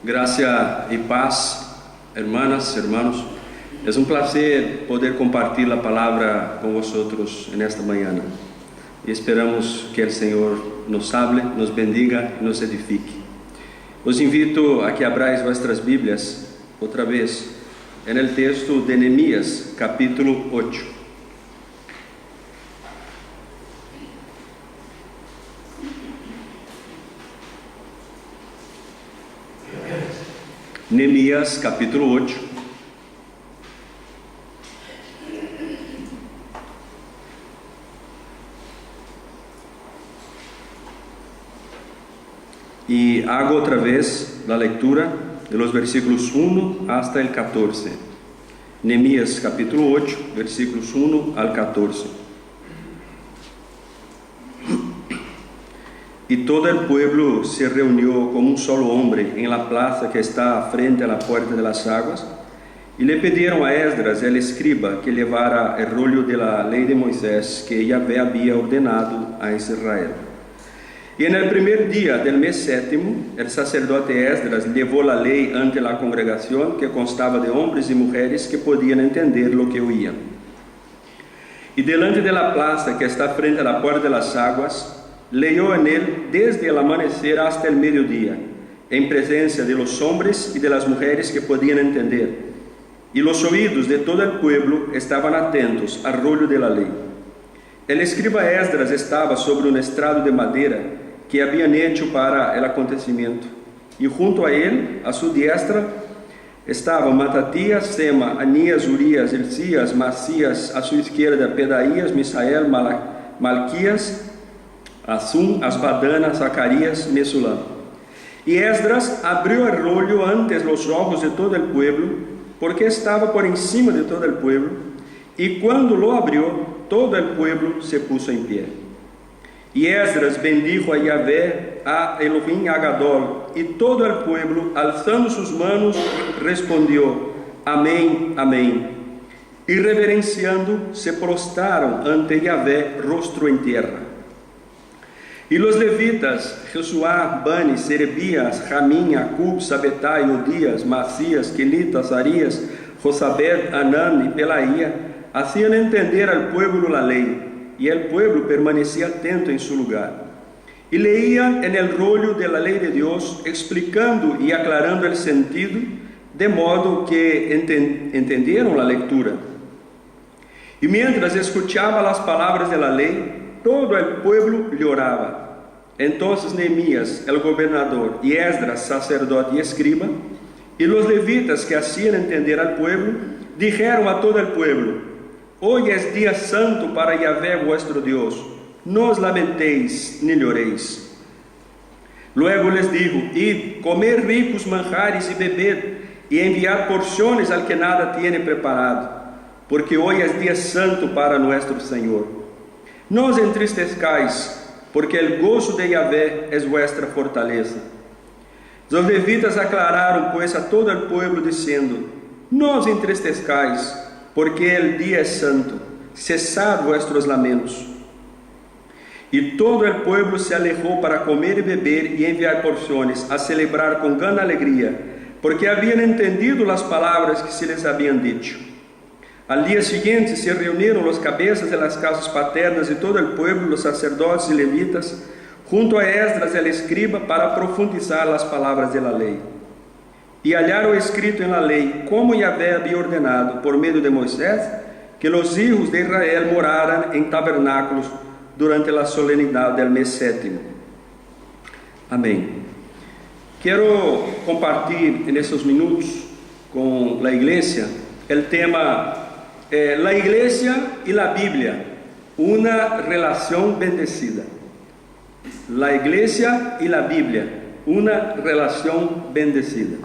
Gracia y paz, hermanas, hermanos. Es un placer poder compartir la palabra con vosotros en esta mañana. Y esperamos que el Señor nos hable, nos bendiga y nos edifique. Os invito a que abráis vuestras Biblias otra vez en el texto de Nehemías, capítulo 8. Nehemías, capítulo 8. Y hago otra vez la lectura de los versículos 1 hasta el 14. Nehemías, capítulo 8, versículos 1 al 14. Y todo el pueblo se reunió como un solo hombre en la plaza que está frente a la puerta de las aguas, y le pidieron a Esdras, el escriba, que llevara el rollo de la ley de Moisés que Yahvé había ordenado a Israel. Y en el primer día del mes séptimo, el sacerdote Esdras llevó la ley ante la congregación, que constaba de hombres y mujeres que podían entender lo que oían. Y delante de la plaza que está frente a la puerta de las aguas, leyó en él desde el amanecer hasta el mediodía, en presencia de los hombres y de las mujeres que podían entender. Y los oídos de todo el pueblo estaban atentos al rollo de la ley. El escriba Esdras estaba sobre un estrado de madera que habían hecho para el acontecimiento, y junto a él, a su diestra, estaban Matatías, Sema, Anías, Urías, Hilcías, Macías; a su izquierda Pedaías, Misael, Malquías, Asum, Asbadana, Zacarías, Mesulam. Y Esdras abrió el rollo ante los ojos de todo el pueblo, porque estaba por encima de todo el pueblo, y cuando lo abrió, todo el pueblo se puso en pie. Y Esdras bendijo a Yahvé, a Elohim Agadol, y todo el pueblo, alzando sus manos, respondió: Amén, amén. Y reverenciando, se prostraron ante Yahvé, rostro en tierra. Y los levitas, Jesuá, Bani, Serebías, Jamín, Acub, Sabetai, Odías, Macías, Quelitas, Arías, Josabed, Anán y Pelaía, hacían entender al pueblo la ley, y el pueblo permanecía atento en su lugar. Y leían en el rollo de la ley de Dios, explicando y aclarando el sentido, de modo que entendieron la lectura. Y mientras escuchaba las palabras de la ley, todo el pueblo lloraba. Entonces Nehemías, el gobernador, y Esdras, sacerdote y escriba, y los levitas que hacían entender al pueblo, dijeron a todo el pueblo: Hoy es día santo para Yahvé vuestro Dios, no os lamentéis ni lloréis. Luego les dijo: Id, comed ricos manjares y bebed, y enviad porciones al que nada tiene preparado, porque hoy es día santo para nuestro Señor. No os entristezcáis, porque el gozo de Yahvé es vuestra fortaleza. Los levitas aclararon pues a todo el pueblo diciendo: No os entristezcáis, porque el día es santo, cesad vuestros lamentos. Y todo el pueblo se alejó para comer y beber y enviar porciones, a celebrar con gran alegría, porque habían entendido las palabras que se les habían dicho. Al día siguiente se reunieron los cabezas de las casas paternas y todo el pueblo, los sacerdotes y levitas, junto a Esdras el escriba, para profundizar las palabras de la ley. Y hallaron escrito en la ley cómo Yahvé había ordenado, por medio de Moisés, que los hijos de Israel moraran en tabernáculos durante la solemnidad del mes séptimo. Amén. Quiero compartir en estos minutos con la iglesia el tema la iglesia y la Biblia, una relación bendecida. La iglesia y la Biblia, una relación bendecida.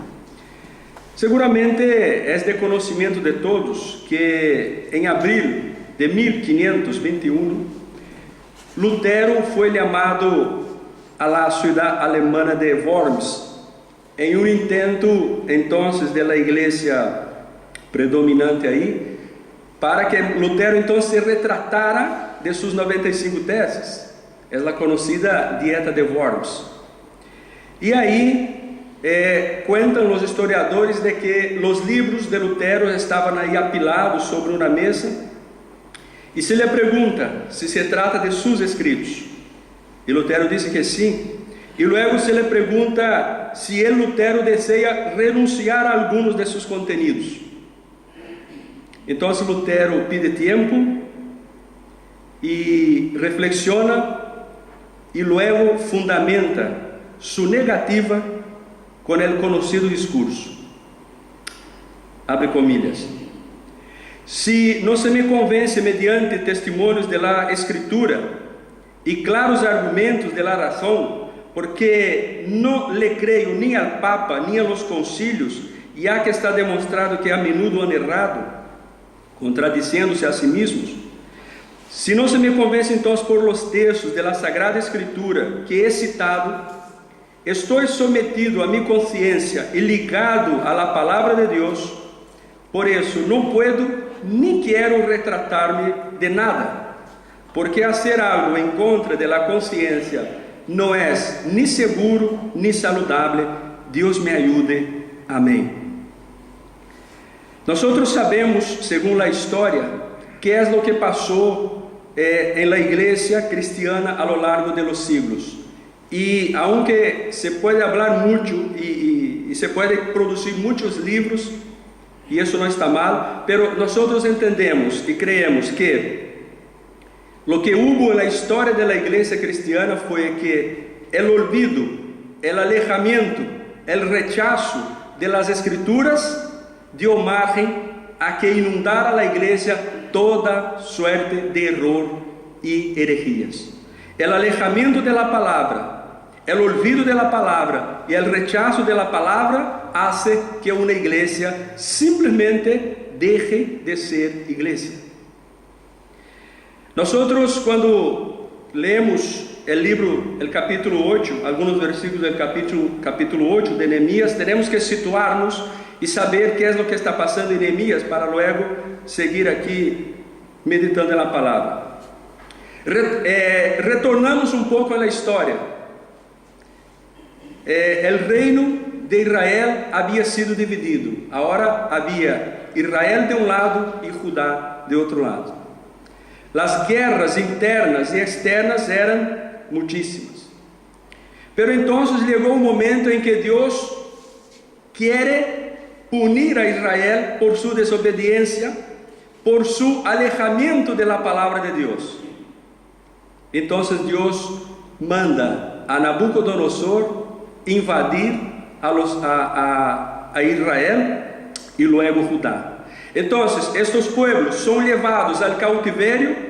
Seguramente es de conocimiento de todos que en abril de 1521, Lutero fue llamado a la ciudad alemana de Worms en un intento entonces de la iglesia predominante ahí, para que Lutero entonces se retratara de sus 95 tesis. Es la conocida dieta de Worms. Y ahí cuentan los historiadores de que los libros de Lutero estaban ahí apilados sobre una mesa y se le pregunta si se trata de sus escritos. Y Lutero dice que sí. Y luego se le pregunta si el Lutero desea renunciar a algunos de sus contenidos. Entonces Lutero pide tiempo y reflexiona y luego fundamenta su negativa con el conocido discurso. Abre comillas. Si no se me convence mediante testimonios de la Escritura y claros argumentos de la razón, porque no le creo ni al Papa ni a los concilios, ya que está demostrado que a menudo han errado, contradiciéndose a sí mismos. Si no se me convence entonces por los textos de la Sagrada Escritura que he citado, estoy sometido a mi conciencia y ligado a la palabra de Dios. Por eso no puedo ni quiero retratarme de nada, porque hacer algo en contra de la conciencia no es ni seguro ni saludable. Dios me ayude. Amén. Nosotros sabemos, según la historia, qué es lo que pasó en la iglesia cristiana a lo largo de los siglos. Y aunque se puede hablar mucho y se puede producir muchos libros, y eso no está mal, pero nosotros entendemos y creemos que lo que hubo en la historia de la iglesia cristiana fue que el olvido, el alejamiento, el rechazo de las Escrituras dio margen a que inundara la iglesia toda suerte de error y herejías. El alejamiento de la palabra, el olvido de la palabra y el rechazo de la palabra hace que una iglesia simplemente deje de ser iglesia. Nosotros cuando leemos el libro, el capítulo 8, algunos versículos del capítulo 8 de Nehemías, tenemos que situarnos y saber qué es lo que está pasando en Nehemías para luego seguir aquí meditando en la palabra. Retornamos un poco a la historia. El reino de Israel había sido dividido. Ahora había Israel de un lado y Judá de otro lado. Las guerras internas y externas eran muchísimas. Pero entonces llegó un momento en que Dios quiere punir a Israel por su desobediencia, por su alejamiento de la palabra de Dios. Entonces Dios manda a Nabucodonosor invadir a Israel y luego Judá. Entonces estos pueblos son llevados al cautiverio,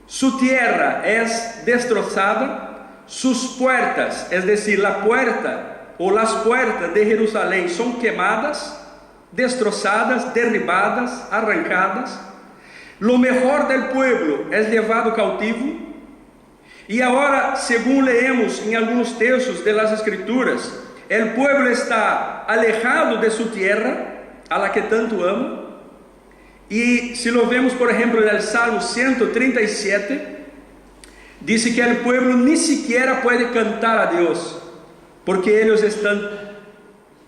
su tierra es destrozada, sus puertas, es decir, la puerta o las puertas de Jerusalén son quemadas, destrozadas, derribadas, arrancadas. Lo mejor del pueblo es llevado cautivo. Y ahora, según leemos en algunos textos de las Escrituras, el pueblo está alejado de su tierra, a la que tanto ama. Y si lo vemos, por ejemplo, en el Salmo 137, dice que el pueblo ni siquiera puede cantar a Dios, porque ellos están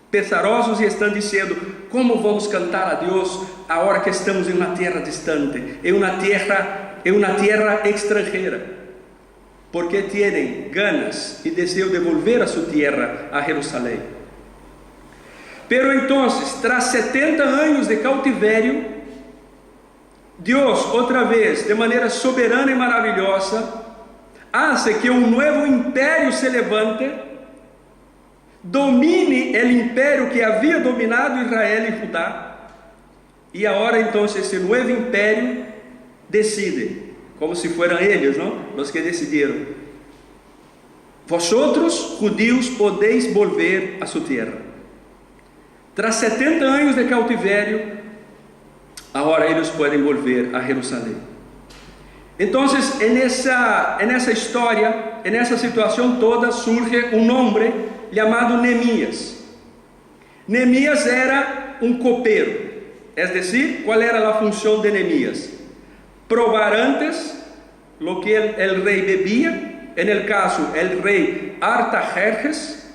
pesarosos y están diciendo: ¿cómo vamos a cantar a Dios ahora que estamos en una tierra distante, en una tierra extranjera? Porque tienen ganas y deseo de volver a su tierra, a Jerusalén. Pero entonces, tras 70 años de cautiverio, Dios, otra vez, de manera soberana y maravillosa, hace que un nuevo imperio se levante, domine el imperio que había dominado Israel y Judá, y ahora entonces ese nuevo imperio decide, como si fueran ellos, ¿no?, los que decidieron: vosotros, judíos, podéis volver a su tierra. Tras 70 años de cautiverio, ahora ellos pueden volver a Jerusalén. Entonces, en esa historia, en esa situación toda, surge un hombre llamado Nehemías. Nehemías era un copero, es decir, ¿cuál era la función de Nehemías? Probar antes lo que el rey bebía, en el caso el rey Artajerjes,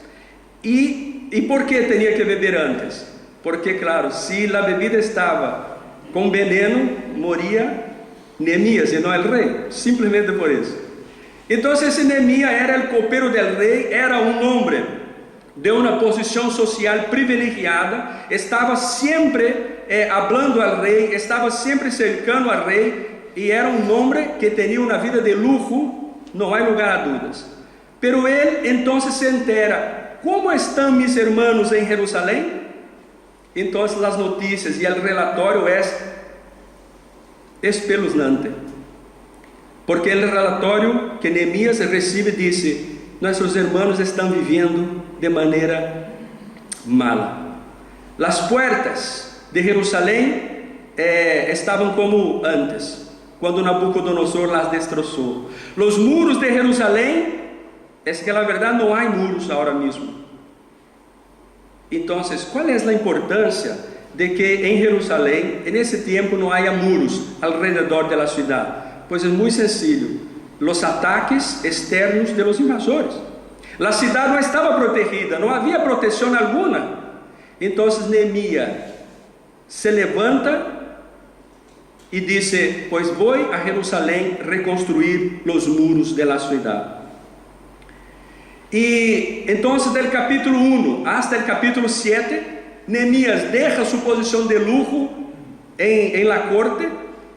y ¿Y por qué tenía que beber antes? Porque, claro, si la bebida estaba con veneno, moría Neemías y no el rey, simplemente por eso. Entonces ese Neemías era el copero del rey, era un hombre de una posición social privilegiada, estaba siempre hablando al rey, estaba siempre cercano al rey, y era un hombre que tenía una vida de lujo, no hay lugar a dudas. Pero él entonces se entera: ¿cómo están mis hermanos en Jerusalén? Entonces las noticias y el relatorio es espeluznante, porque el relatorio que Neemías recibe dice: nuestros hermanos están viviendo de manera mala. Las puertas de Jerusalén estaban como antes, cuando Nabucodonosor las destrozó. Los muros de Jerusalén, es que la verdad no hay muros ahora mismo. Entonces, ¿cuál es la importancia de que en Jerusalén, en ese tiempo, no haya muros alrededor de la ciudad? Pues es muy sencillo: los ataques externos de los invasores. La ciudad no estaba protegida, no había protección alguna. Entonces Neemías se levanta y dice: pues voy a Jerusalén a reconstruir los muros de la ciudad. Y entonces del capítulo 1 hasta el capítulo 7, Neemías deja su posición de lujo en la corte,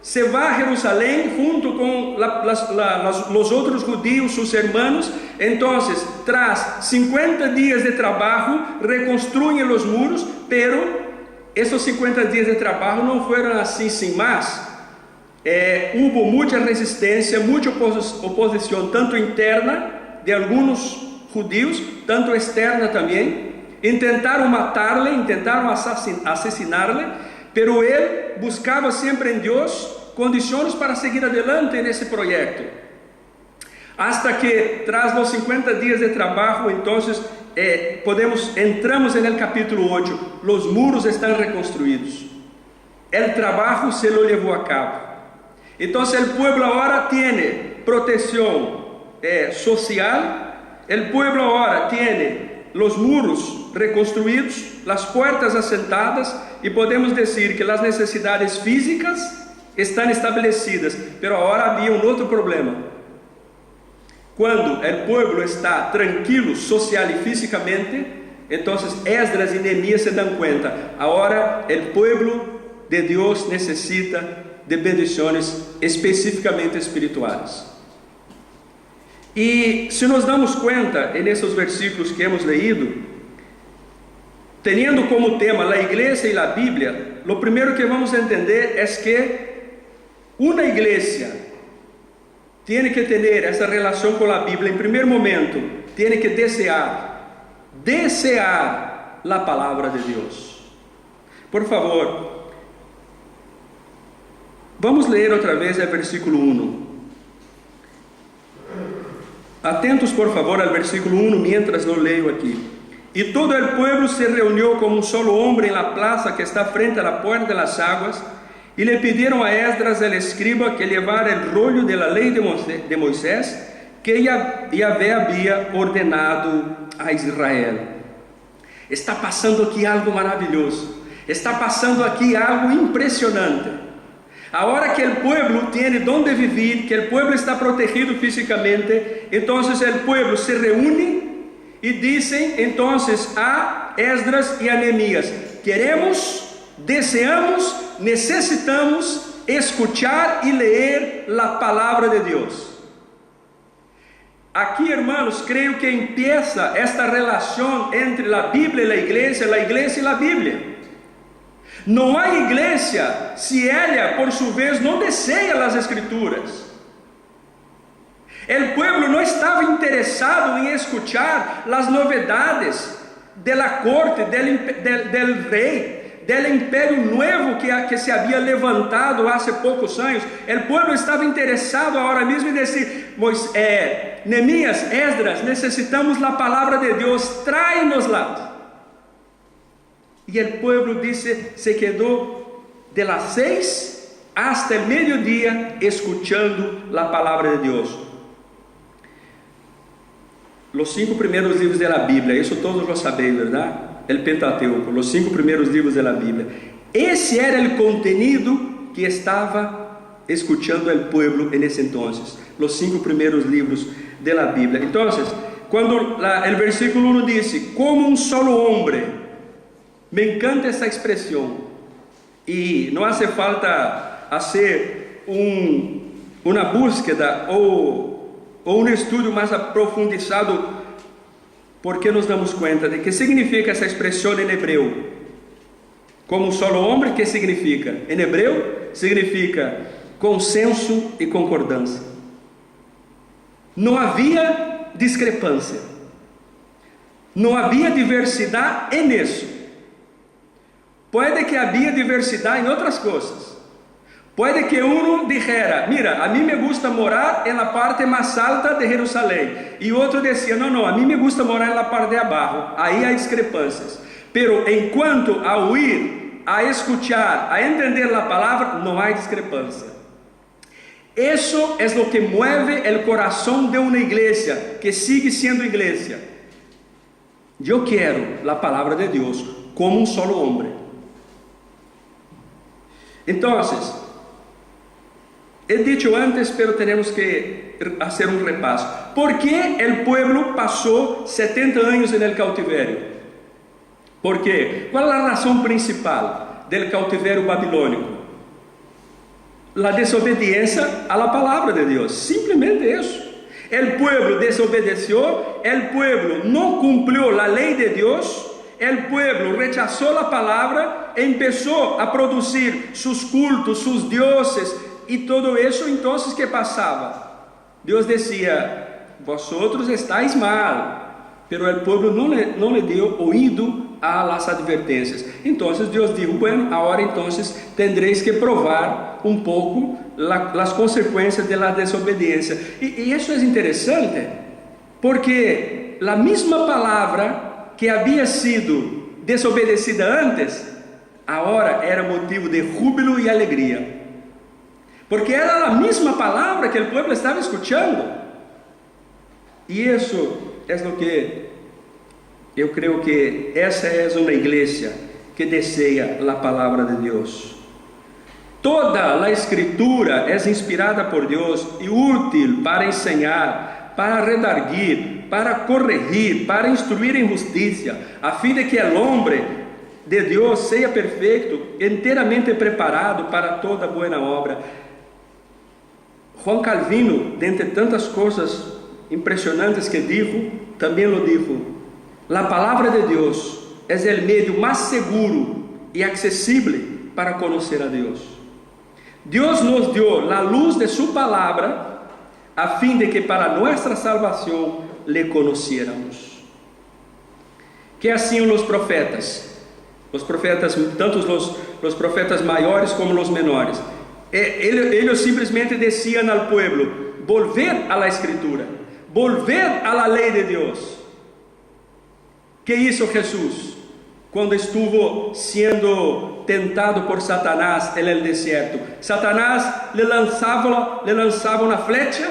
se va a Jerusalén junto con los otros judíos, sus hermanos. Entonces, tras 50 días de trabajo, reconstruyen los muros, pero esos 50 días de trabajo no fueron así sin más. Hubo mucha resistencia, mucha oposición, tanto interna de algunos judíos, tanto externa también. Intentaron matarle, intentaron asesinarle, pero él buscaba siempre en Dios condiciones para seguir adelante en ese proyecto. Hasta que tras los 50 días de trabajo, entonces entramos en el capítulo 8, los muros están reconstruidos, el trabajo se lo llevó a cabo. Entonces el pueblo ahora tiene protección social, el pueblo ahora tiene los muros reconstruidos, las puertas asentadas, y podemos decir que las necesidades físicas están establecidas. Pero ahora había un otro problema. Cuando el pueblo está tranquilo social y físicamente, entonces Esdras y Neemías se dan cuenta: ahora el pueblo de Dios necesita de bendiciones específicamente espirituales. Y si nos damos cuenta en esos versículos que hemos leído, teniendo como tema la iglesia y la Biblia, lo primero que vamos a entender es que una iglesia tiene que tener esa relación con la Biblia. En primer momento, tiene que desear la palabra de Dios. Por favor, vamos a leer otra vez el versículo 1. Atentos por favor al versículo 1 mientras lo leo aquí. Y todo el pueblo se reunió como un solo hombre en la plaza que está frente a la puerta de las aguas, y le pidieron a Esdras el escriba que llevara el rollo de la ley de Moisés, que Yahvé había ordenado a Israel. Está pasando aquí algo maravilloso, está pasando aquí algo impresionante. Ahora que el pueblo tiene donde vivir, que el pueblo está protegido físicamente, entonces el pueblo se reúne y dicen entonces a Esdras y a Neemías: queremos, deseamos, necesitamos escuchar y leer la palabra de Dios. Aquí, hermanos, creo que empieza esta relación entre la Biblia y la iglesia y la Biblia. No hay iglesia si ella, por su vez, no desea las escrituras. El pueblo no estaba interesado en escuchar las novedades de la corte, del rey, del imperio nuevo que se había levantado hace pocos años. El pueblo estaba interesado ahora mismo en decir: Neemías, Esdras, necesitamos la palabra de Dios, tráenosla. Y el pueblo dice, se quedó de las 6 hasta el mediodía escuchando la palabra de Dios. los 5 primeros libros de la Biblia, eso todos lo sabéis, ¿verdad? El Pentateuco, los 5 primeros libros de la Biblia. Ese era el contenido que estaba escuchando el pueblo en ese entonces, los 5 primeros libros de la Biblia. Entonces, cuando el versículo 1 dice, como un solo hombre, me encanta esa expresión, y no hace falta hacer una búsqueda o un estudio más profundizado, porque nos damos cuenta de qué significa esa expresión en hebreo. Como un solo hombre, ¿qué significa? En hebreo significa consenso y concordancia. No había discrepancia, no había diversidad en eso. Puede que había diversidad en otras cosas. Puede que uno dijera, mira, a mí me gusta morar en la parte más alta de Jerusalén, y otro decía, no, a mí me gusta morar en la parte de abajo. Ahí hay discrepancias. Pero en cuanto a oír, a escuchar, a entender la palabra, no hay discrepancia. Eso es lo que mueve el corazón de una iglesia que sigue siendo iglesia. Yo quiero la palabra de Dios como un solo hombre. Entonces, he dicho antes, pero tenemos que hacer un repaso. ¿Por qué el pueblo pasó 70 años en el cautiverio? ¿Por qué? ¿Cuál es la razón principal del cautiverio babilónico? La desobediencia a la palabra de Dios, simplemente eso. El pueblo desobedeció, el pueblo no cumplió la ley de Dios, el pueblo rechazó la palabra, empezó a producir sus cultos, sus dioses y todo eso. Entonces, ¿qué pasaba? Dios decía, vosotros estáis mal, pero el pueblo no le dio oído a las advertencias. Entonces Dios dijo, bueno, ahora entonces tendréis que probar un poco las consecuencias de la desobediencia. Y eso es interesante, porque la misma palabra que había sido desobedecida antes, ahora era motivo de júbilo y alegría, porque era la misma palabra que el pueblo estaba escuchando. Y eso es lo que eu creio que essa é uma igreja que deseja a palavra de Deus. Toda a escritura é inspirada por Deus e útil para ensinar, para redarguir, para corregir, para instruir em justiça, a fim de que o homem de Deus seja perfeito, inteiramente preparado para toda boa obra. Juan Calvino, dentre tantas coisas impressionantes que dijo, também lo dijo: la palabra de Dios es el medio más seguro y accesible para conocer a Dios. Dios nos dio la luz de su palabra a fin de que para nuestra salvación le conociéramos. ¿Qué hacían los profetas? Los profetas, tanto los profetas mayores como los menores. Ellos simplemente decían al pueblo: volved a la escritura, volved a la ley de Dios. ¿Qué hizo Jesús cuando estuvo siendo tentado por Satanás en el desierto? Satanás le lanzaba una flecha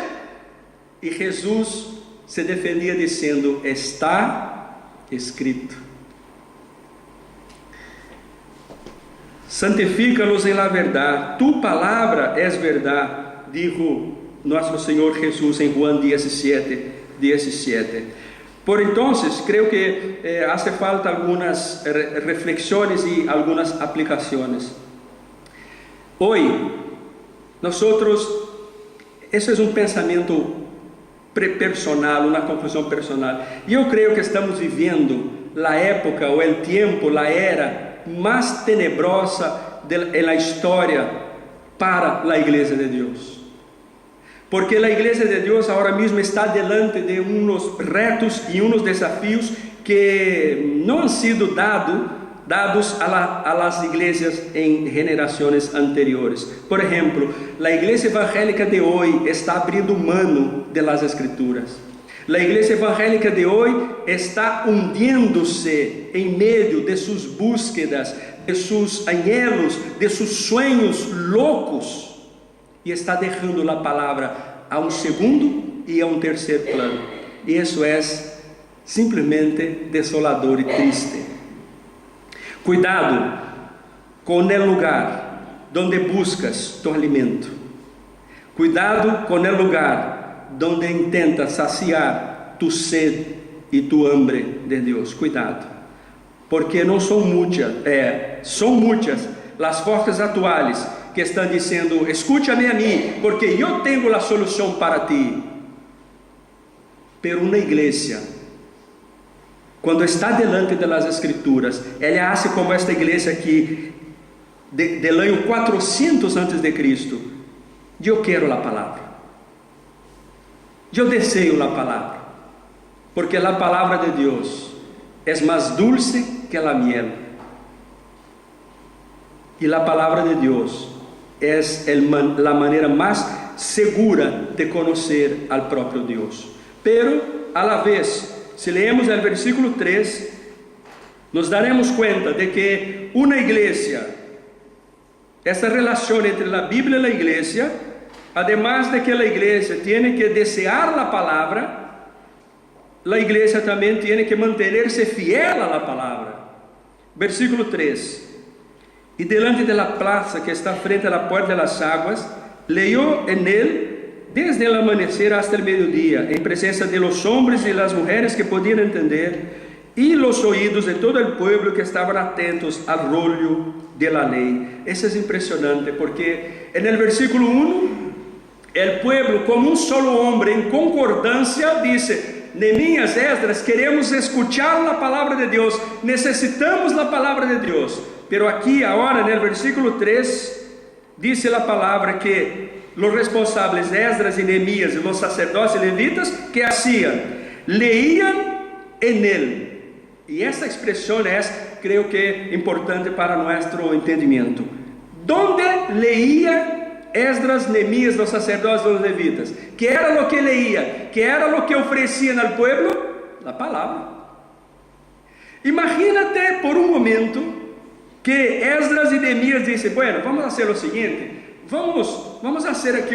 y Jesús se defendía diciendo: está escrito. Santifícalos en la verdad, tu palabra es verdad, dijo nuestro Señor Jesús en Juan 17:17. Por entonces, creo que hace falta algunas reflexiones y algunas aplicaciones. Hoy, nosotros, eso es un pensamiento personal, una conclusión personal. Yo creo que estamos viviendo la época o el tiempo, la era más tenebrosa en la historia para la iglesia de Dios. Porque la iglesia de Dios ahora mismo está delante de unos retos y unos desafíos que no han sido dados a las iglesias en generaciones anteriores. Por ejemplo, la iglesia evangélica de hoy está abriendo mano de las escrituras. La iglesia evangélica de hoy está hundiéndose en medio de sus búsquedas, de sus anhelos, de sus sueños locos, y está dejando la palabra a un segundo y a un tercer plano. y eso es simplesmente desolador y triste. Cuidado con el lugar donde buscas tu alimento. Cuidado con el lugar donde intentas saciar tu sed y tu hambre de Dios. Cuidado, porque no son muchas, son muchas las voces actuales que están diciendo: escúchame a mí, porque yo tengo la solución para ti. Pero una iglesia, cuando está delante de las Escrituras, ella hace como esta iglesia aquí, del año 400 antes de Cristo. Yo quiero la palabra, yo deseo la palabra, porque la palabra de Dios es más dulce que la miel, y la palabra de Dios es la manera más segura de conocer al propio Dios. Pero a la vez, si leemos el versículo 3, nos daremos cuenta de que una iglesia, esta relación entre la Biblia y la iglesia, además de que la iglesia tiene que desear la palabra, la iglesia también tiene que mantenerse fiel a la palabra. Versículo 3. Y delante de la plaza que está frente a la puerta de las aguas, leyó en él desde el amanecer hasta el mediodía, en presencia de los hombres y las mujeres que podían entender, y los oídos de todo el pueblo que estaban atentos al rollo de la ley. Eso es impresionante, porque en el versículo 1, el pueblo como un solo hombre en concordancia dice: Nehemías, Esdras, queremos escuchar la palabra de Dios, necesitamos la palabra de Dios. Pero aquí ahora en el versículo 3 dice la palabra que los responsables Esdras y Nehemías y los sacerdotes y levitas, ¿qué hacían? Leían en él. Y esta expresión es, creo que, importante para nuestro entendimiento. ¿Dónde leía Esdras, Nehemías, los sacerdotes y los levitas? ¿Qué era lo que leía? ¿Qué era lo que ofrecían al pueblo? La palabra. Imagínate por un momento que Esdras y Nehemías dicen: bueno, vamos a hacer lo siguiente, vamos a hacer aquí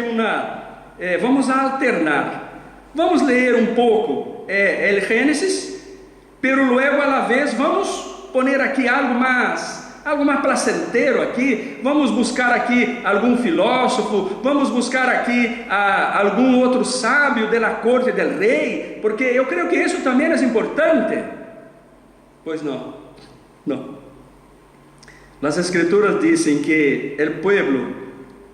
vamos a alternar, vamos a leer un poco el Génesis, pero luego a la vez vamos a poner aquí algo más placentero aquí, vamos buscar aquí algún filósofo, vamos buscar aquí algún otro sabio de la corte del rey, porque yo creo que eso también es importante. Pues no. Las Escrituras dicen que el pueblo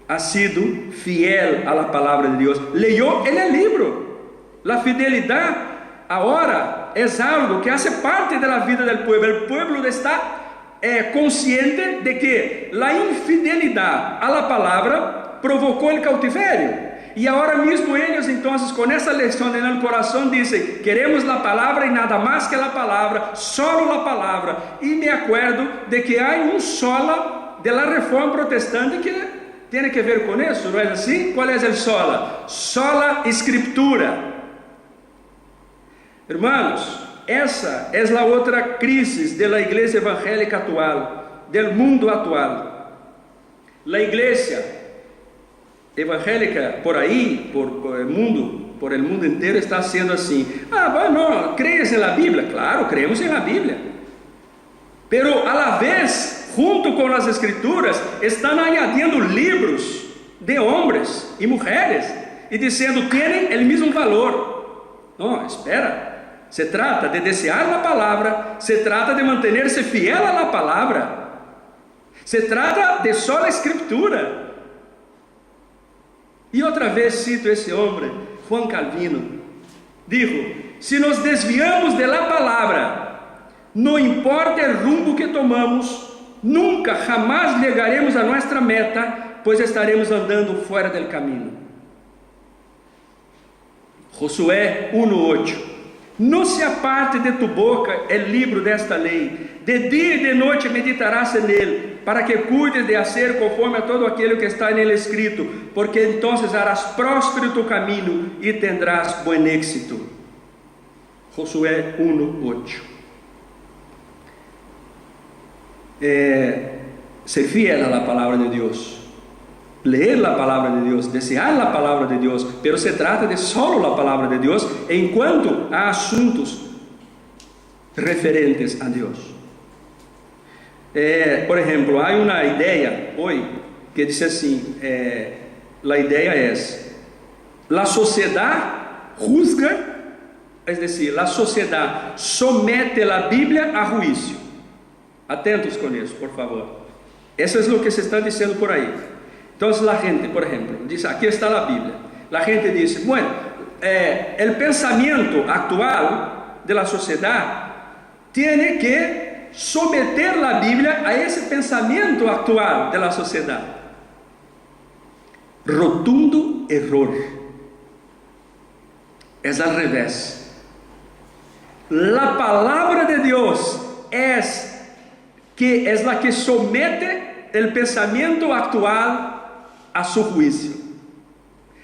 ha sido fiel a la palabra de Dios, leyó en el libro. La fidelidad ahora es algo que hace parte de la vida del pueblo. El pueblo está consciente de que la infidelidad a la palabra provocó el cautiverio. Y ahora mismo ellos entonces con esa lección en el corazón dicen: queremos la palabra y nada más que la palabra, solo la palabra. Y me acuerdo de que hay un sola de la Reforma Protestante que tiene que ver con eso, ¿no es así? ¿Cuál es el sola? Sola Escritura. Hermanos, esa es la otra crisis de la iglesia evangélica actual, del mundo actual. La iglesia evangélica por ahí, por el mundo entero está haciendo así: bueno, ¿crees en la Biblia? Claro, creemos en la Biblia, pero a la vez, junto con las Escrituras, están añadiendo libros de hombres y mujeres y diciendo: tienen el mismo valor. No, espera, se trata de desear la palabra, se trata de mantenerse fiel a la palabra, se trata de sola Escritura. Y otra vez cito ese hombre, Juan Calvino, dijo: si nos desviamos de la palabra, no importa el rumbo que tomamos, nunca, jamás llegaremos a nuestra meta, pues estaremos andando fuera del camino. Josué 1:8. No se aparte de tu boca el libro de esta ley, de día y de noche meditarás en él, para que cuides de hacer conforme a todo aquello que está en el escrito, porque entonces harás próspero tu camino y tendrás buen éxito. Josué 1:8. Ser fiel a la palabra de Dios. leer la palabra de Dios, desear la palabra de Dios, pero se trata de solo la palabra de Dios en cuanto a asuntos referentes a Dios. Por ejemplo, hay una idea hoy que dice así, la idea es, la sociedad juzga, es decir, la sociedad somete la Biblia a juicio. Atentos con eso, por favor. Eso es lo que se está diciendo por ahí. Entonces la gente, por ejemplo, dice, aquí está la Biblia. La gente dice, bueno, el pensamiento actual de la sociedad tiene que someter la Biblia a ese pensamiento actual de la sociedad. Rotundo error. Es al revés. La palabra de Dios es la que somete el pensamiento actual a su juicio.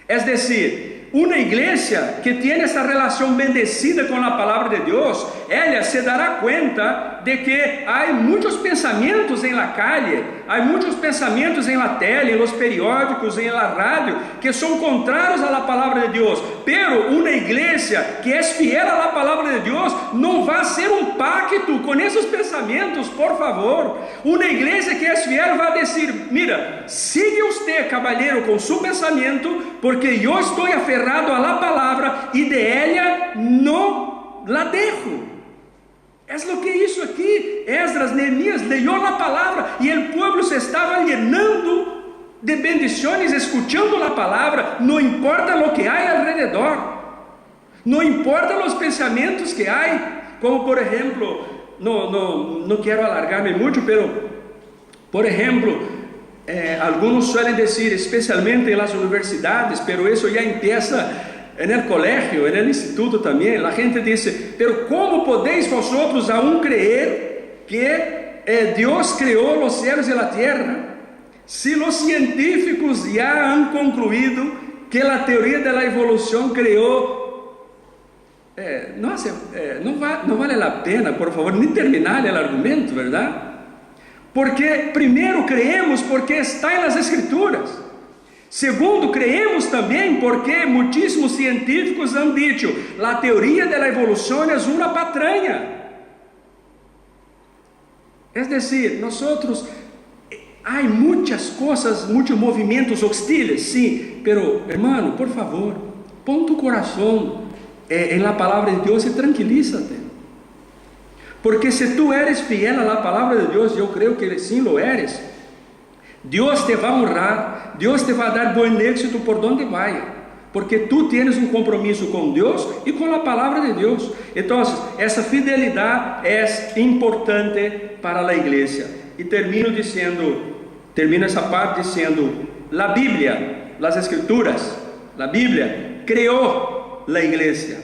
Es decir, una iglesia que tiene esa relación bendecida con la palabra de Dios, ella se dará cuenta de que hay muchos pensamientos en la calle, hay muchos pensamientos en la tele, en los periódicos, en la radio, que son contrarios a la palabra de Dios. Pero una iglesia que es fiel a la palabra de Dios no va a hacer un pacto con esos pensamientos, por favor. Una iglesia que es fiel va a decir, mira, sigue usted, caballero, con su pensamiento, porque yo estoy aferrado a la palabra y de ella no la dejo. Es lo que hizo aquí Esdras, Nehemías, leyó la palabra y el pueblo se estaba llenando de bendiciones escuchando la palabra. No importa lo que hay alrededor, no importa los pensamientos que hay, como por ejemplo, no quiero alargarme mucho, pero por ejemplo, algunos suelen decir, especialmente en las universidades, pero eso ya empieza en el colegio, en el instituto también, la gente dice, pero ¿cómo podéis vosotros aún creer que Dios creó los cielos y la tierra? Si los científicos ya han concluido que la teoría de la evolución creó, no vale la pena, por favor, ni terminar el argumento, ¿verdad? Porque primero creemos porque está en las Escrituras. Segundo, creemos também porque muitíssimos científicos han dicho, la teoría de la evolución es una patraña. Es decir, nosotros, hay muchas cosas, muchos movimientos hostiles, sí, pero hermano, por favor, pon tu corazón en la palabra de Dios y tranquilízate. Porque si tú eres fiel a la palabra de Dios, yo creo que sí lo eres, Dios te va a honrar, Dios te va a dar buen éxito por donde vaya, porque tú tienes un compromiso con Dios y con la palabra de Dios. Entonces, esa fidelidad es importante para la iglesia. Y termino esa parte diciendo, la Biblia, las Escrituras, la Biblia creó la iglesia,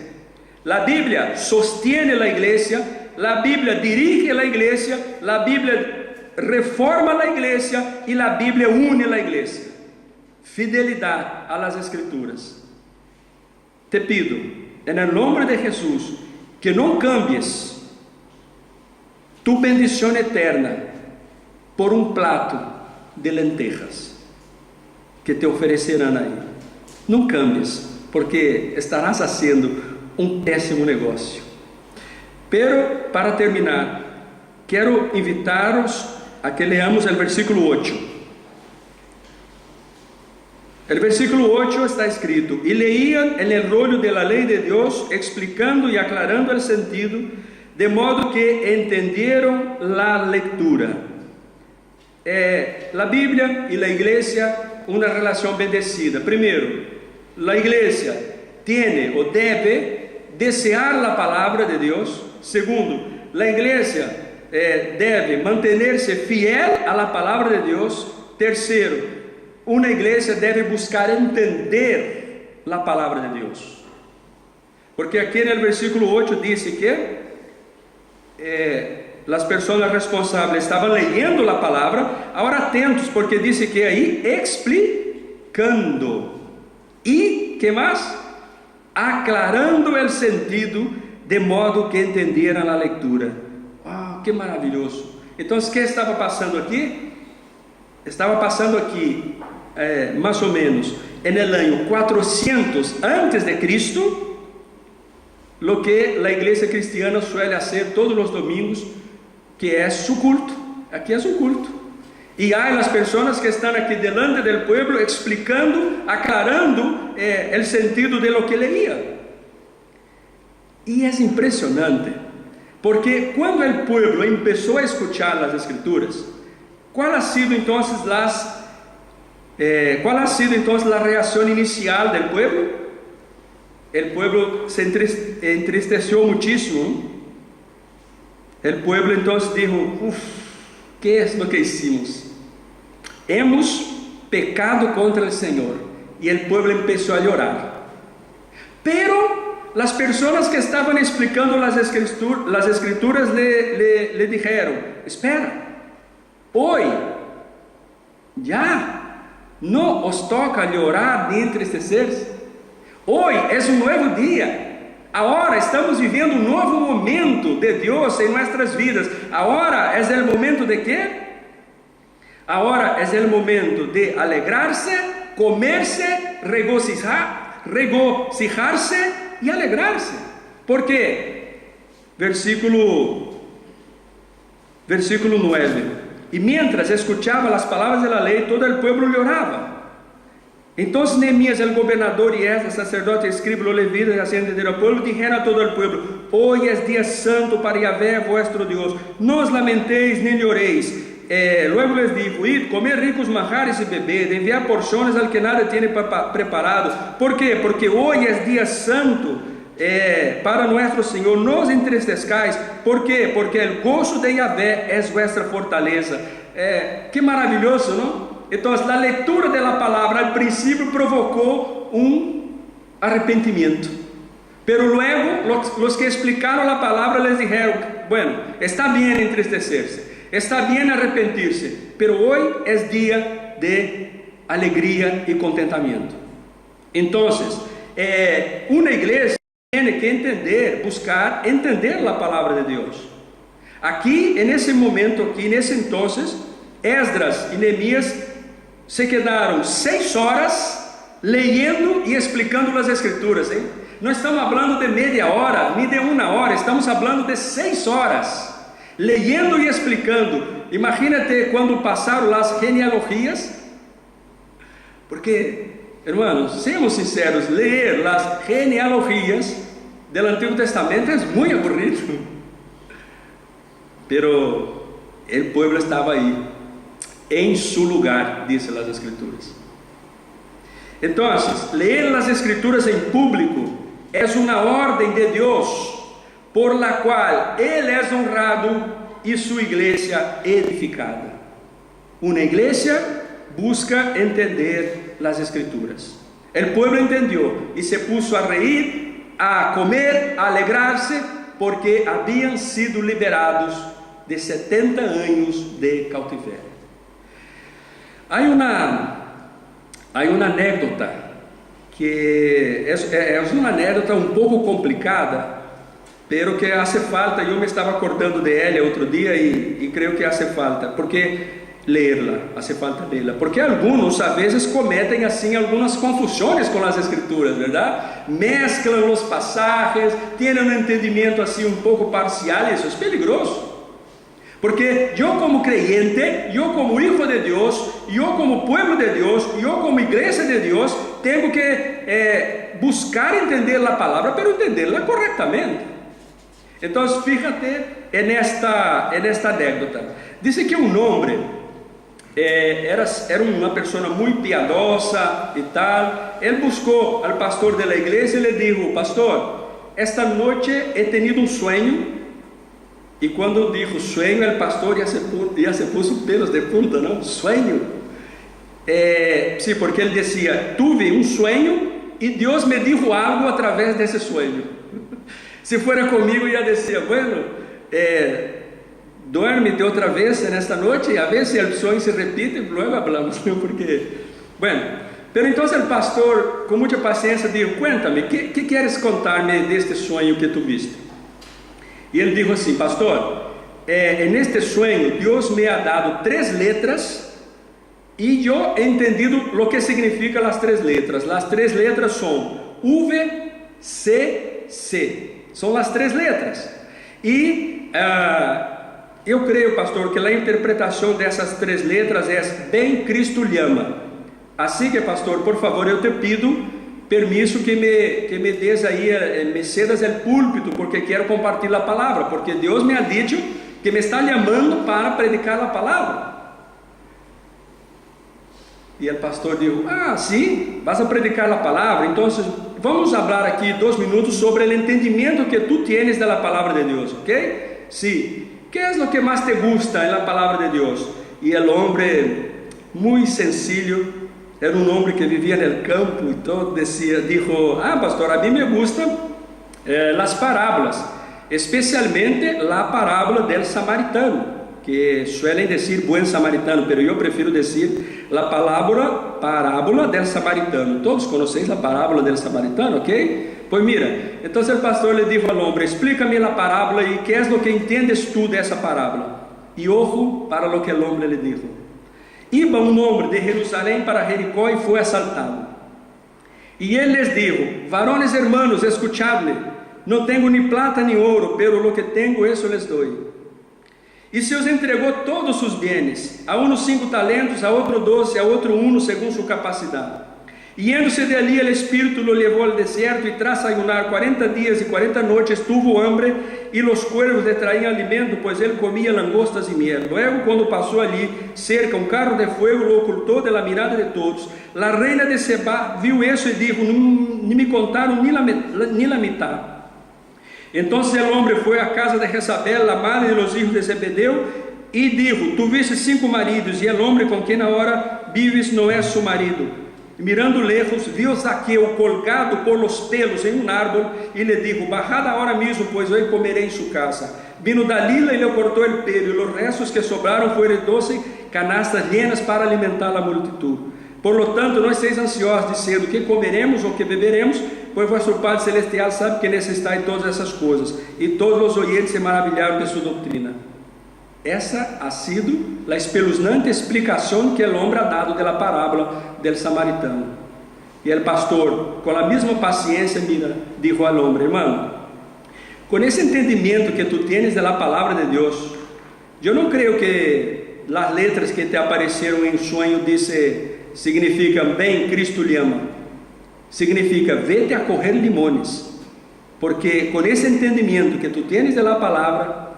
la Biblia sostiene la iglesia, la Biblia dirige la iglesia, la Biblia reforma la iglesia y la Biblia une la iglesia. Fidelidad a las Escrituras. Te pido, en el nombre de Jesús, que no cambies tu bendición eterna por un plato de lentejas que te ofrecerán ahí. No cambies, porque estarás haciendo un pésimo negocio. Pero para terminar, quiero invitaros a que leamos el versículo 8. El versículo 8 está escrito, y leían en el rollo de la ley de Dios, explicando y aclarando el sentido, de modo que entendieron la lectura. La Biblia y la iglesia, una relación bendecida. Primero, la iglesia tiene o debe desear la palabra de Dios. Segundo, la iglesia debe mantenerse fiel a la palabra de Dios. Tercero, una iglesia debe buscar entender la palabra de Dios. Porque aquí en el versículo 8 dice que las personas responsables estaban leyendo la palabra. Ahora atentos, porque dice que ahí explicando. ¿Y qué más? Aclarando el sentido, de modo que entendieran la lectura. ¡Wow! ¡Qué maravilloso! Entonces, ¿qué estaba pasando aquí? Estaba pasando aquí más o menos en el año 400 antes de Cristo, lo que la iglesia cristiana suele hacer todos los domingos, que es su culto. Aquí es un culto. Y hay las personas que están aquí delante del pueblo explicando, aclarando el sentido de lo que leía. Y es impresionante, porque cuando el pueblo empezó a escuchar las escrituras, ¿cuál ha sido entonces la reacción inicial del pueblo? El pueblo se entristeció muchísimo. El pueblo entonces dijo: ¿qué es lo que hicimos? Hemos pecado contra el Señor. Y el pueblo empezó a llorar. Pero las personas que estaban explicando las escrituras le dijeron: espera, hoy ya no os toca llorar ni entristecerse. Hoy es un nuevo día. Ahora estamos viviendo un nuevo momento de Dios en nuestras vidas. Ahora es el momento de ¿qué? Ahora es el momento de alegrarse, comerse, regocijarse y alegrarse. ¿Por qué? Versículo 9. Y mientras escuchaba las palabras de la ley, todo el pueblo lloraba. Entonces Nehemías, el gobernador, y Esdras, sacerdote, escriba, los levitas, haciendo entender al pueblo, dijeron a todo el pueblo: hoy es día santo para Yahvé vuestro Dios, no os lamentéis ni lloréis. Luego les dijo: id, comer ricos manjares y bebed, enviar porciones al que nada tiene preparado. ¿Por qué? Porque hoy es día santo para nuestro Señor. No os entristezcáis. ¿Por qué? Porque el gozo de Yahvé es vuestra fortaleza. Qué maravilloso, ¿no? Entonces la lectura de la palabra al principio provocó un arrepentimiento, pero luego los que explicaron la palabra les dijeron: bueno, está bien entristecerse, está bien arrepentirse, pero hoy es día de alegría y contentamiento. Entonces una iglesia tiene que entender, buscar entender la palabra de Dios. Aquí, en ese momento, aquí en ese entonces, Esdras y Nehemías se quedaron 6 horas leyendo y explicando las escrituras. No estamos hablando de media hora, ni de 1 hora, estamos hablando de 6 horas, leyendo y explicando. Imagínate cuando pasaron las genealogías, porque, hermanos, seamos sinceros, leer las genealogías del Antiguo Testamento es muy aburrido. Pero el pueblo estaba ahí, en su lugar, dice las escrituras. Entonces, leer las escrituras en público es una orden de Dios, por la cual Él es honrado y su iglesia edificada. Una iglesia busca entender las escrituras. El pueblo entendió y se puso a reír, a comer, a alegrarse, porque habían sido liberados de 70 años de cautiverio. Hay una anécdota que es una anécdota un poco complicada, pero que hace falta. Yo me estaba acordando de ella otro día y creo que hace falta, porque hace falta leerla, porque algunos a veces cometen así algunas confusiones con las escrituras, ¿verdad? Mezclan los pasajes, tienen un entendimiento así un poco parcial, y eso es peligroso. Porque yo como creyente, yo como hijo de Dios, yo como pueblo de Dios, yo como iglesia de Dios, tengo que buscar entender la palabra, pero entenderla correctamente. Entonces, fíjate en esta anécdota. Dice que un hombre era una persona muy piadosa y tal. Él buscó al pastor de la iglesia y le dijo: pastor, esta noche he tenido un sueño. Y cuando dijo sueño, el pastor ya se puso pelos de punta, ¿no? Sueño. Sí, porque él decía: tuve un sueño y Dios me dijo algo a través de ese sueño. Si fuera conmigo, ya decía: bueno, duérmete otra vez en esta noche y a ver si el sueño se repite, luego hablamos, ¿no? Porque, bueno, pero entonces el pastor, con mucha paciencia, dijo: cuéntame, ¿qué quieres contarme de este sueño que tuviste? Y él dijo así: pastor, en este sueño Dios me ha dado 3 letras Y yo he entendido lo que significan las tres letras. Las tres letras son VCC. Son las tres letras. Y eu creio, pastor, que a interpretação dessas três letras é bem cristuliana. Assim que, pastor, por favor, eu te pido permisso que me des aí, me cedas o púlpito, porque quero compartilhar a palavra, porque Deus me ha dicho que me está chamando para predicar a palavra. E o pastor disse: sim, vas a predicar a palavra. Então, vamos falar aqui 2 minutos sobre o entendimento que tu tienes da palavra de Deus, ok? Sim. ¿Qué es lo que más te gusta en la palabra de Dios? Y el hombre, muy sencillo, era un hombre que vivía en el campo y todo, dijo: pastor, a mí me gustan las parábolas, especialmente la parábola del samaritano, que suelen decir buen samaritano, pero yo prefiero decir la palabra parábola del samaritano. Todos conocéis la parábola del samaritano, ¿ok? Pues mira, entonces el pastor le dijo al hombre: explícame la parábola y qué es lo que entiendes tú de esa parábola. Y ojo para lo que el hombre le dijo: iba un hombre de Jerusalén para Jericó y fue asaltado. Y él les dijo: varones hermanos, escuchadme, no tengo ni plata ni oro, pero lo que tengo eso les doy. E se os entregou todos sus bienes, a unos 5 talentos, a outro 12, a outro 1, según su capacidad. E yendo-se de ali, el Espíritu lo llevó al desierto, y tras ayunar 40 días y 40 noches, tuvo hambre, y los cuervos le traían alimento, pues él comía langostas y miel. Luego, cuando pasó allí cerca un carro de fuego, lo ocultó de la mirada de todos. La reina de Seba viu eso y dijo: ni me contaron ni la mitad. Entonces el hombre fue a casa de Jezabel, la madre de los hijos de Zebedeo, y dijo: tuviste 5 maridos, y el hombre con quien ahora vives no es su marido. Mirando lejos, viu Zaqueu colgado por los pelos en un árbol, y le dijo: bajad ahora mismo, pues hoy comeré en su casa. Vino Dalila y le cortó el pelo, y los restos que sobraron fueron 12 canastas llenas para alimentar la multitud. Por lo tanto, no estéis ansiosos diciendo: ¿qué comeremos o qué beberemos? Pues vuestro Padre Celestial sabe que necesitáis todas esas cosas. Y todos los oyentes se maravillaron de su doctrina. Essa ha sido a espeluznante explicação que o homem ha dado de la parábola del samaritano. E o pastor, com a mesma paciência, mira, dijo al hombre: hermano, com esse entendimento que tu tienes de la palavra de Deus, eu não creio que as letras que te apareceram em sonho significam bem, Cristo lhe ama. Significa: vete a correr limones, porque com esse entendimento que tu tienes de la palavra,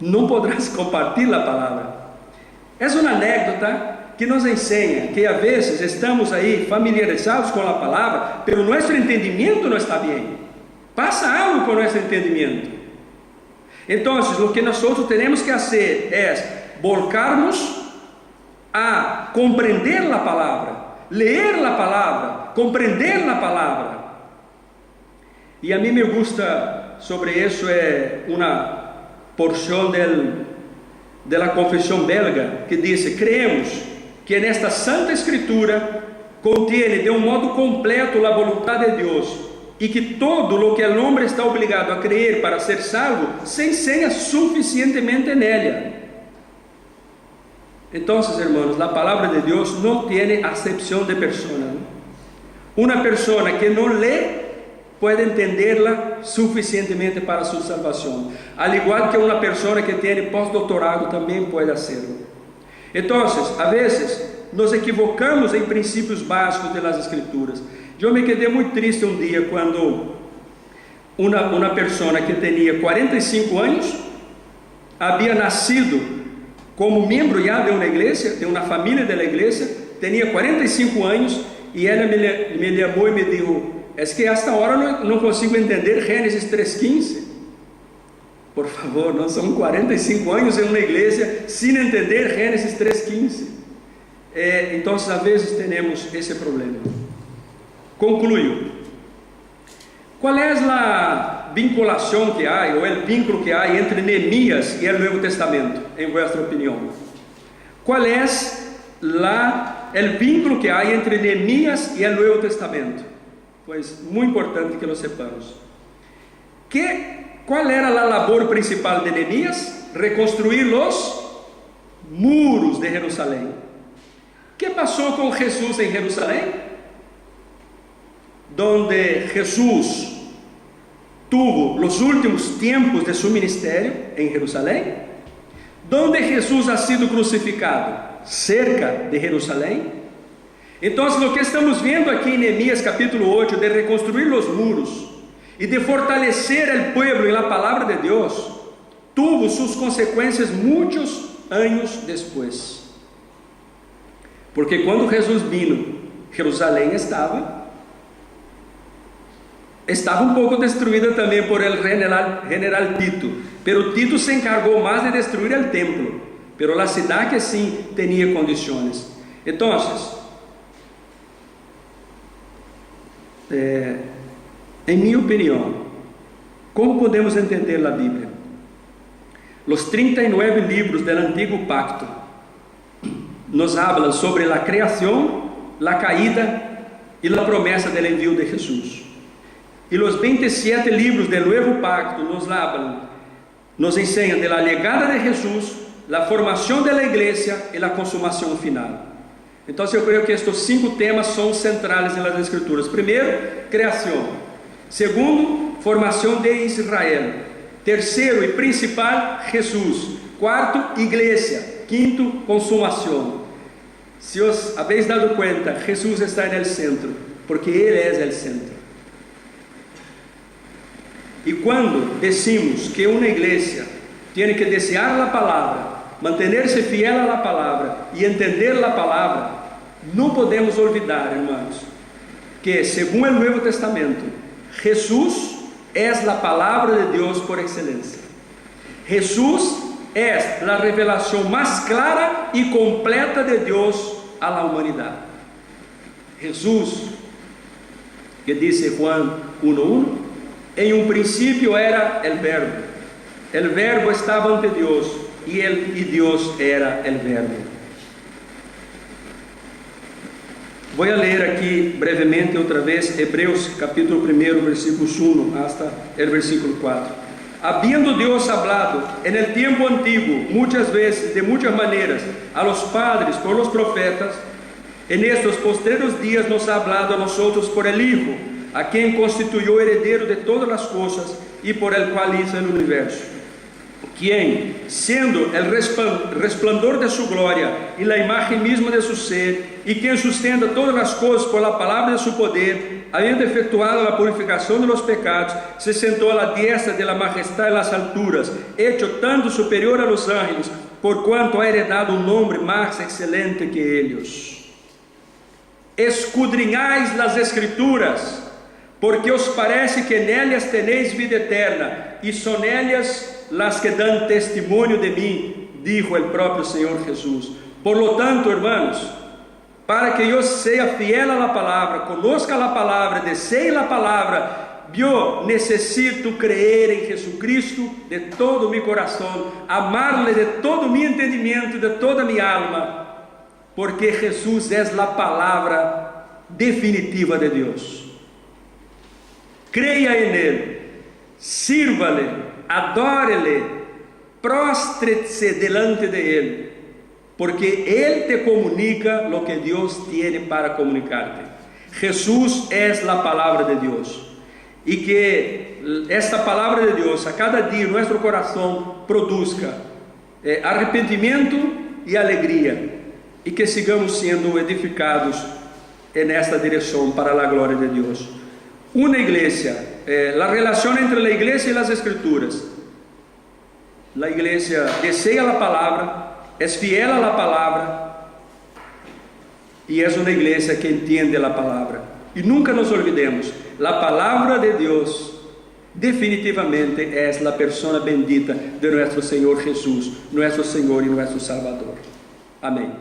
não podrás compartilhar a palavra. É uma anécdota que nos ensina que a vezes estamos aí familiarizados com a palavra, pero nosso entendimento não está bem. Passa algo com nosso entendimento. Então, o que nós temos que fazer é volcarmos a compreender a palavra, ler a palavra, compreender a palavra. E a mim me gusta sobre isso uma porção de la confissão belga que diz: creemos que nesta Santa Escritura contiene de um modo completo a voluntade de Deus, e que todo lo que o homem está obrigado a creer para ser salvo se enseña suficientemente nela. Então, hermanos, a palavra de Deus não tem acepção de persona. Uma pessoa que não lê pode entenderla suficientemente para sua salvação, al igual que uma pessoa que tem pós-doutorado também pode hacerlo. Então, a vezes nos equivocamos em princípios básicos das Escrituras. Eu me quedei muito triste um dia quando uma pessoa que tinha 45 anos havia nascido como membro já de uma igreja, de uma família da igreja, tinha 45 anos, e ela me chamou e me disse: es que hasta ahora não consigo entender Gênesis 3:15. Por favor, nós somos 45 anos em uma igreja sem entender Gênesis 3:15. Então, às vezes temos esse problema. Concluyo. Qual é a vinculação que há, ou o vínculo que há entre Neemias e o Novo Testamento, em vossa opinião? Qual é o vínculo que há entre Neemias e o Novo Testamento? Pois, muito importante que lo sepamos. Qual era a labor principal de Neemias? Reconstruir os muros de Jerusalém. ¿Qué pasó con Jesús en Jerusalén? Donde Jesús tuvo los últimos tiempos de su ministerio en Jerusalén. Donde Jesús ha sido crucificado, cerca de Jerusalén. Entonces, lo que estamos viendo aquí en Nehemías capítulo 8, de reconstruir los muros y de fortalecer el pueblo en la palabra de Dios, tuvo sus consecuencias muchos años después. Porque cuando Jesús vino, Jerusalén estaba un poco destruida también por el general Tito, pero Tito se encargó más de destruir el templo, pero la ciudad que sí tenía condiciones. Entonces, en mi opinión, ¿cómo podemos entender la Biblia? Los 39 libros del Antiguo Pacto nos hablan sobre la creación, la caída y la promesa del envío de Jesús. Y los 27 libros del Nuevo Pacto nos enseñan de la llegada de Jesús, la formación de la iglesia y la consumación final. Entonces yo creo que estos 5 temas son centrales en las Escrituras. Primero, creación. Segundo, formación de Israel. Tercero y principal, Jesús. Cuarto, iglesia. Quinto, consumación. Si os habéis dado cuenta, Jesús está en el centro, porque Él es el centro. Y cuando decimos que una iglesia tiene que desear la palabra, mantenerse fiel a la palabra y entender la palabra, no podemos olvidar, hermanos, que según el Nuevo Testamento, Jesús es la palabra de Dios por excelencia. Jesús es la revelación más clara y completa de Dios a la humanidad. Jesús, que dice Juan 1:1, en un principio era el verbo estaba ante Dios, y Dios era el verbo. Voy a leer aquí brevemente otra vez Hebreos capítulo 1, versículos 1 hasta el versículo 4. Habiendo Dios hablado en el tiempo antiguo muchas veces, de muchas maneras, a los padres por los profetas, en estos postreros días nos ha hablado a nosotros por el Hijo, a quien constituyó heredero de todas las cosas y por el cual hizo el universo, quien, siendo el resplandor de su gloria y la imagen misma de su ser, y quien sustenta todas las cosas por la palabra de su poder, habiendo efectuado la purificación de los pecados, se sentó a la diestra de la majestad en las alturas, hecho tanto superior a los ángeles, por cuanto ha heredado un nombre más excelente que ellos. Escudriñáis las Escrituras, porque os parece que nellas tenéis vida eterna, y son ellas las que dan testimonio de mí, dijo el propio Señor Jesús. Por lo tanto, hermanos, para que yo sea fiel a la palabra, conozca la palabra, desee la palabra, yo necesito creer en Jesucristo de todo mi corazón, amarle de todo mi entendimiento, de toda mi alma, porque Jesús es la palabra definitiva de Dios. Creia en Él, sírvale, adórele, próstrese delante de Él, porque Él te comunica lo que Dios tiene para comunicarte. Jesús es la palabra de Dios, y que esta palabra de Dios a cada día en nuestro corazón produzca arrepentimiento y alegría, y que sigamos siendo edificados en esta dirección para la gloria de Dios. Una iglesia, la relación entre la iglesia y las Escrituras. La iglesia desea la palabra, es fiel a la palabra, y es una iglesia que entiende la palabra. Y nunca nos olvidemos, la palabra de Dios definitivamente es la persona bendita de nuestro Señor Jesús, nuestro Señor y nuestro Salvador. Amén.